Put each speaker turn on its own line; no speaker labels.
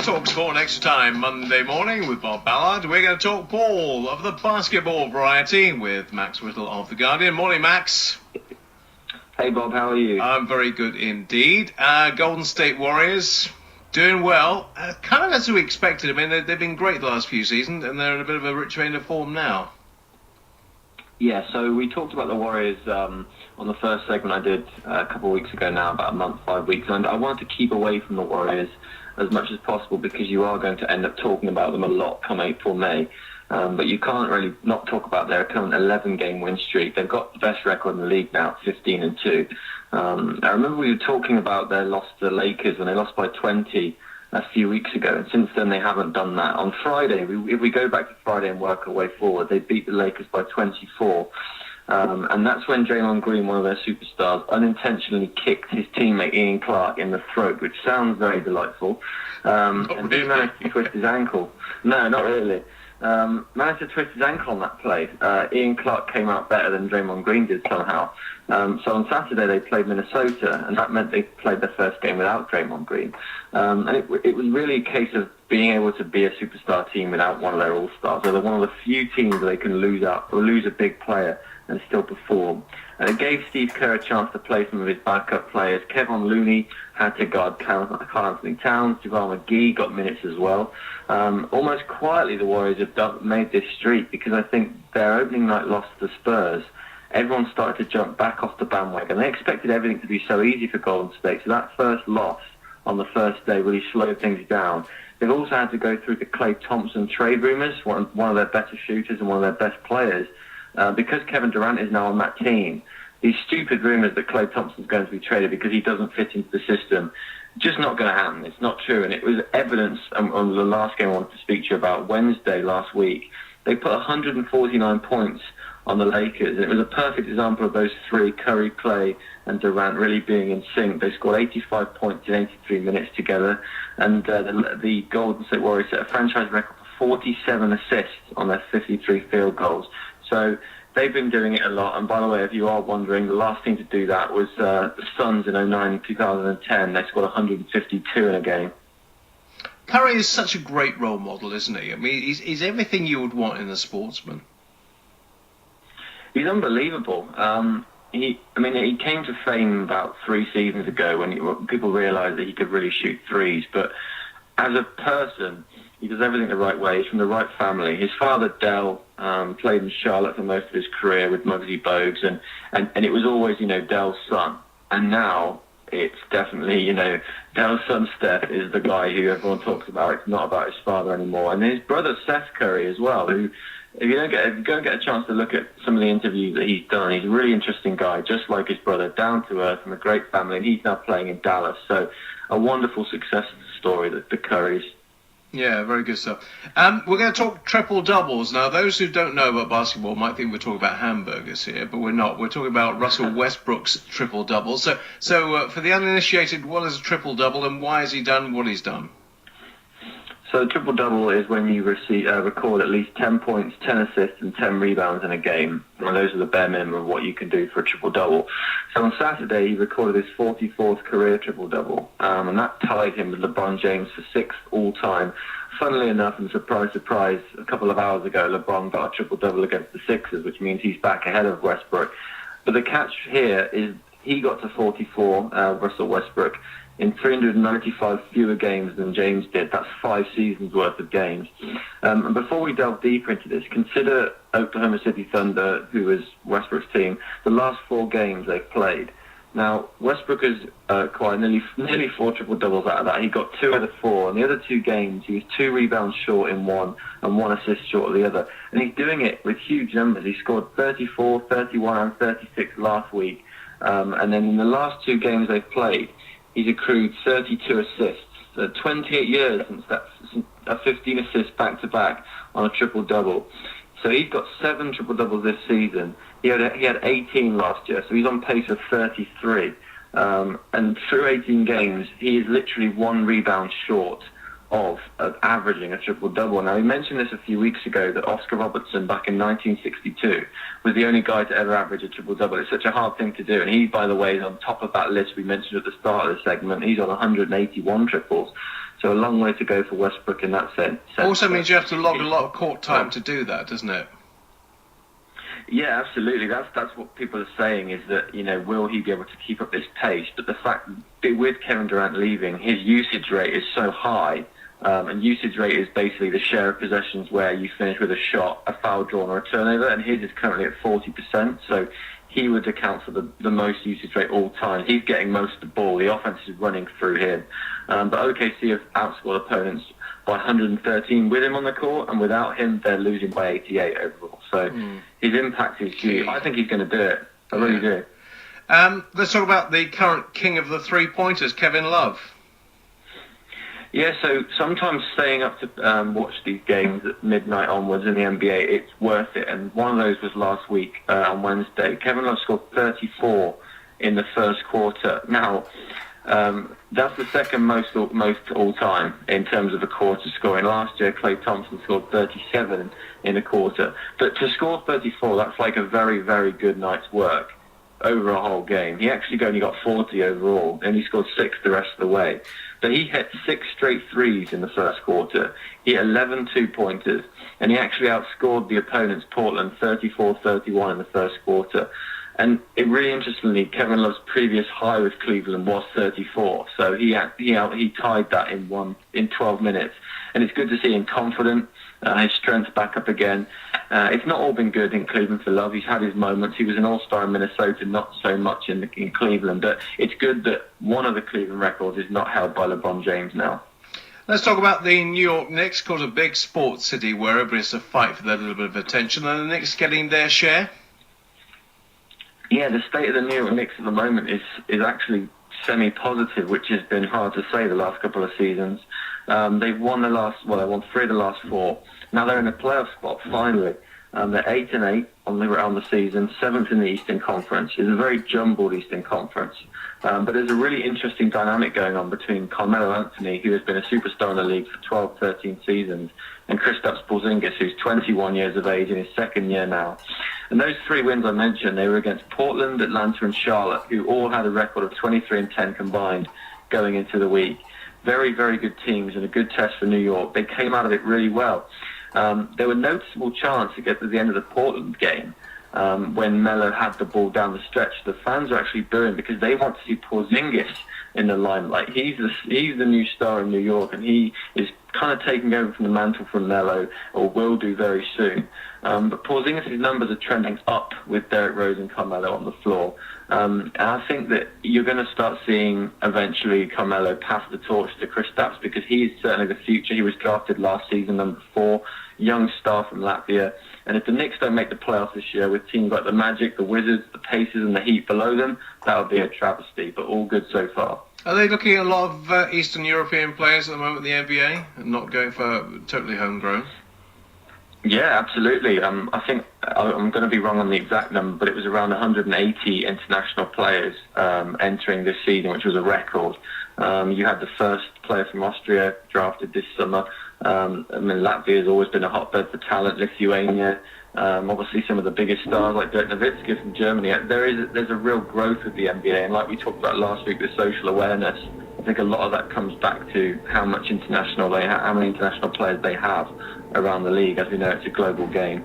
talkSPORT Extra Time Monday morning with Bob Ballard. We're going to talk ball of the basketball variety with Max Whittle of The Guardian. Morning, Max.
Hey, Bob, how are you?
I'm very good indeed. Golden State Warriors doing well, kind of as we expected. I mean, they've been great the last few seasons, and they're in a bit of a rich vein of form now.
Yeah, so we talked about the Warriors on the first segment I did a couple of weeks ago now, about a month, 5 weeks, and I wanted to keep away from the Warriors as much as possible because you are going to end up talking about them a lot come April, May. But you can't really not talk about their current 11-game win streak. They've got the best record in the league now, 15-2. I remember we were talking about their loss to the Lakers when they lost by 20 a few weeks ago, and since then they haven't done that. On Friday, if we go back to Friday and work our way forward, they beat the Lakers by 24. And that's when Draymond Green, one of their superstars, unintentionally kicked his teammate Ian Clark in the throat, which sounds very delightful. And he managed to twist his ankle. No, not really. Managed to twist his ankle on that play. Ian Clark came out better than Draymond Green did somehow. So on Saturday they played Minnesota, and that meant they played their first game without Draymond Green. And it was really a case of being able to be a superstar team without one of their all-stars. So they're one of the few teams that they can lose a big player and still perform. And it gave Steve Kerr a chance to play some of his backup players. Kevon Looney had to guard Karl Anthony Towns. JaVale McGee got minutes as well. Almost quietly, the Warriors have made this streak because I think their opening night loss to the Spurs, everyone started to jump back off the bandwagon. They expected everything to be so easy for Golden State, so that first loss on the first day really slowed things down. They've also had to go through the Klay Thompson trade rumours, one of their better shooters and one of their best players. Because Kevin Durant is now on that team, these stupid rumours that Klay Thompson's going to be traded because he doesn't fit into the system, just not going to happen. It's not true. And it was evidence on the last game I wanted to speak to you about, Wednesday last week. They put 149 points on the Lakers. And it was a perfect example of those three, Curry, Klay, and Durant, really being in sync. They scored 85 points in 83 minutes together. And the Golden State Warriors set a franchise record for 47 assists on their 53 field goals. So they've been doing it a lot. And by the way, if you are wondering, the last team to do that was the Suns in 2009-2010. They scored 152 in a game.
Curry is such a great role model, isn't he? I mean, he's everything you would want in a sportsman.
He's unbelievable. He came to fame about 3 seasons ago when people realised that he could really shoot threes. But as a person, he does everything the right way. He's from the right family. His father, Dell, played in Charlotte for most of his career with Muggsy Bogues, and it was always, Dell's son. And now it's definitely, Dell's son, Steph, is the guy who everyone talks about. It's not about his father anymore. And his brother, Seth Curry, as well, who, if you go and get a chance to look at some of the interviews that he's done, he's a really interesting guy, just like his brother, down to earth, from a great family, and he's now playing in Dallas. So a wonderful success story, the Currys.
Yeah, very good stuff. We're going to talk triple-doubles. Now, those who don't know about basketball might think we're talking about hamburgers here, but we're not. We're talking about Russell Westbrook's triple-double. So for the uninitiated, what is a triple-double and why has he done what he's done?
So a triple-double is when you record at least 10 points, 10 assists, and 10 rebounds in a game. And those are the bare minimum of what you can do for a triple-double. So on Saturday, he recorded his 44th career triple-double. And that tied him with LeBron James for 6th all-time. Funnily enough, and surprise, surprise, a couple of hours ago, LeBron got a triple-double against the Sixers, which means he's back ahead of Westbrook. But the catch here is he got to 44, Russell Westbrook, in 395 fewer games than James did. That's 5 seasons worth of games. And before we delve deeper into this, consider Oklahoma City Thunder, who is Westbrook's team, the last 4 games they've played. Now, Westbrook has acquired nearly 4 triple-doubles out of that. He got 2 out of 4. In the other 2 games, he was 2 rebounds short in one and 1 assist short of the other. And he's doing it with huge numbers. He scored 34, 31, and 36 last week. And then in the last 2 games they've played, he's accrued 32 assists. 28 years since that, 15 assists back-to-back on a triple-double. So he's got 7 triple-doubles this season. He had 18 last year, so he's on pace for 33. And through 18 games, he is literally 1 rebound short of averaging a triple-double. Now, we mentioned this a few weeks ago, that Oscar Robertson back in 1962 was the only guy to ever average a triple-double. It's such a hard thing to do. And he, by the way, is on top of that list we mentioned at the start of the segment. He's on 181 triples. So a long way to go for Westbrook in that sense.
Also means you have to log a lot of court time to do that, doesn't it?
Yeah, absolutely. That's what people are saying, is that, will he be able to keep up this pace? But the fact that with Kevin Durant leaving, his usage rate is so high, and usage rate is basically the share of possessions where you finish with a shot, a foul drawn, or a turnover, and his is currently at 40%. So he would account for the most usage rate all time. He's getting most of the ball. The offense is running through him. But OKC have outscored opponents by 113 with him on the court, and without him, they're losing by 88 overall. So his impact is huge. I think he's going to do it. I really do.
Let's talk about the current king of the three-pointers, Kevin Love.
Yeah, so sometimes staying up to watch these games at midnight onwards in the NBA, it's worth it. And one of those was last week on Wednesday. Kevin Love scored 34 in the first quarter. Now, that's the second most all-time in terms of a quarter scoring. Last year, Klay Thompson scored 37 in a quarter. But to score 34, that's like a very, very good night's work over a whole game. He actually only got 40 overall, and he scored 6 the rest of the way. But he hit 6 straight threes in the first quarter. He had 11 two-pointers, and he actually outscored the opponents, Portland, 34-31 in the first quarter. And it really interestingly, Kevin Love's previous high with Cleveland was 34, so he tied that in 12 minutes. And it's good to see him confident, his strength back up again. It's not all been good in Cleveland for Love. He's had his moments. He was an all-star in Minnesota, not so much in Cleveland. But it's good that one of the Cleveland records is not held by LeBron James now.
Let's talk about the New York Knicks, called a big sports city where everybody's a fight for that little bit of attention. And the Knicks getting their share?
Yeah, the state of the New York Knicks at the moment is actually semi-positive, which has been hard to say the last couple of seasons. They've won they won 3 of the last 4. Now they're in a playoff spot finally. They're 8-8 on the season, 7th in the Eastern Conference. It's a very jumbled Eastern Conference. But there's a really interesting dynamic going on between Carmelo Anthony, who has been a superstar in the league for 12, 13 seasons, and Kristaps Porzingis, who's 21 years of age in his second year now. And those 3 wins I mentioned, they were against Portland, Atlanta, and Charlotte, who all had a record of 23-10 combined going into the week. Very, very good teams and a good test for New York. They came out of it really well. There were noticeable chances to get to the end of the Portland game when Melo had the ball down the stretch. The fans are actually booing because they want to see Porzingis in the limelight. He's the new star in New York, and he is kind of taking over from the mantle from Melo, or will do very soon. But Porzingis' numbers are trending up with Derrick Rose and Carmelo on the floor. And I think that you're going to start seeing eventually Carmelo pass the torch to Kristaps, because he is certainly the future. He was drafted last season, number 4, young star from Latvia. And if the Knicks don't make the playoffs this year with teams like the Magic, the Wizards, the Pacers, and the Heat below them, that would be a travesty. But all good so far.
Are they looking at a lot of Eastern European players at the moment in the NBA and not going for totally homegrown?
Yeah, absolutely. I think I'm going to be wrong on the exact number, but it was around 180 international players entering this season, which was a record. You had the first player from Austria drafted this summer. Latvia has always been a hotbed for talent. Lithuania, obviously some of the biggest stars like Dirk Nowitzki from Germany. There's a real growth with the NBA, and like we talked about last week with social awareness, I think a lot of that comes back to how many international players they have around the league. As we know, it's a global game.